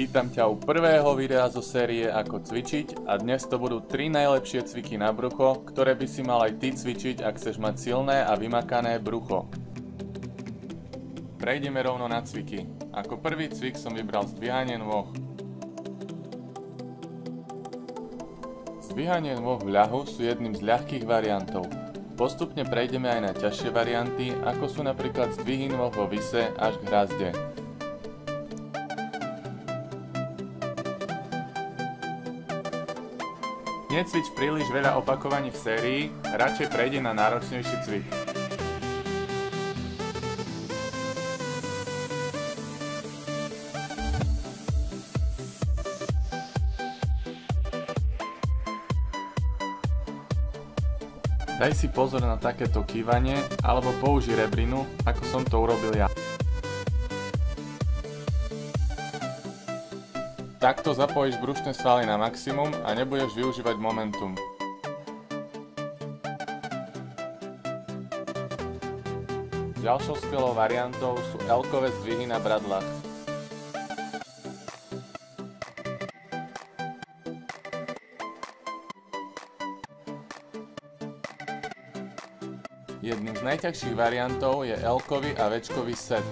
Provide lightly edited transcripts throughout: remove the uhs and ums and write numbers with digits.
Vítam ťa u prvého videa zo série Ako cvičiť a dnes to budú 3 najlepšie cviky na brucho, ktoré by si mal aj ty cvičiť, ak chceš mať silné a vymakané brucho. Prejdeme rovno na cviky. Ako prvý cvik som vybral zdvíhanie nôh. Zdvíhanie nôh v ľahu sú jedným z ľahkých variantov. Postupne prejdeme aj na ťažšie varianty, ako sú napríklad zdvihy nôh vo vise až k hrazde. Necvič príliš veľa opakovaní v sérii, radšej prejde na náročnejší cvik. Daj si pozor na takéto kývanie, alebo použij rebrinu, ako som to urobil ja. Takto zapojíš brušné svaly na maximum a nebudeš využívať momentum. Ďalšou skvelou variantou sú L-kové zdvihy na bradlách. Jedným z najťažších variantov je L-kový a V-čkový set.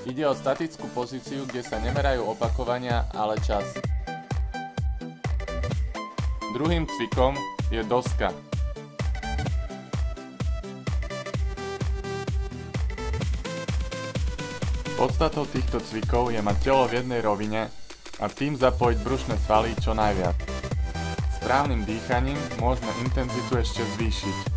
Ide o statickú pozíciu, kde sa nemerajú opakovania, ale čas. Druhým cvikom je doska. Podstatou týchto cvikov je mať telo v jednej rovine a tým zapojiť brušné svaly čo najviac. Správnym dýchaním môžeme intenzitu ešte zvýšiť.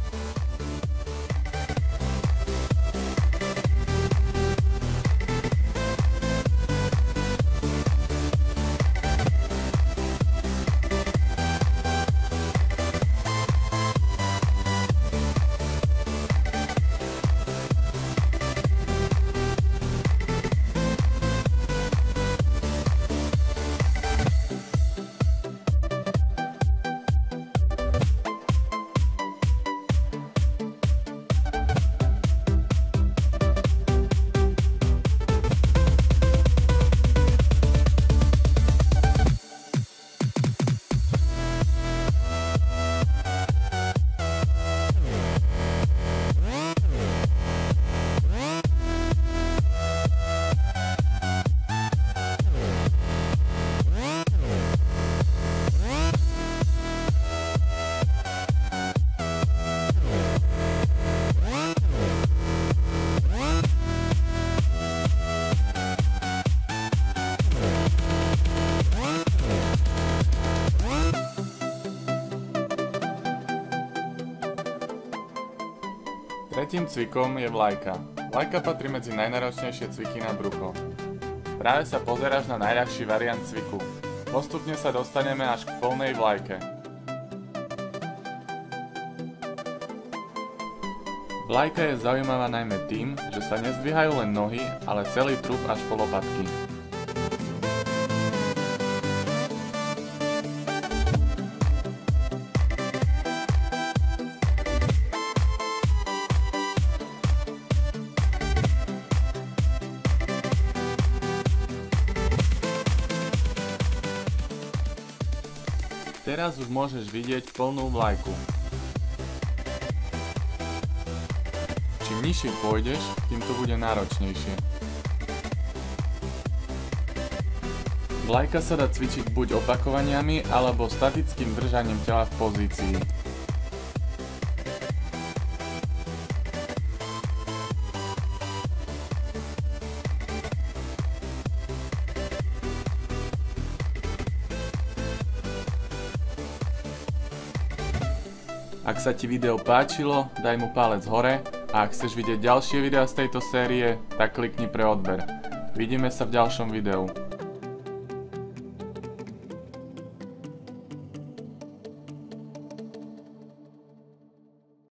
Tretím cvikom je vlajka. Vlajka patrí medzi najnáročnejšie cviky na brucho. Práve sa pozeráš na najľahší variant cviku. Postupne sa dostaneme až k plnej vlajke. Vlajka je zaujímavá najmä tým, že sa nezdvíhajú len nohy, ale celý trup až po lopatky. Teraz už môžeš vidieť plnú vlajku. Čím nižšie pôjdeš, tým to bude náročnejšie. Vlajka sa dá cvičiť buď opakovaniami, alebo statickým držaním tela v pozícii. Ak sa ti video páčilo, daj mu palec hore a ak chceš vidieť ďalšie videá z tejto série, tak klikni pre odber. Vidíme sa v ďalšom videu.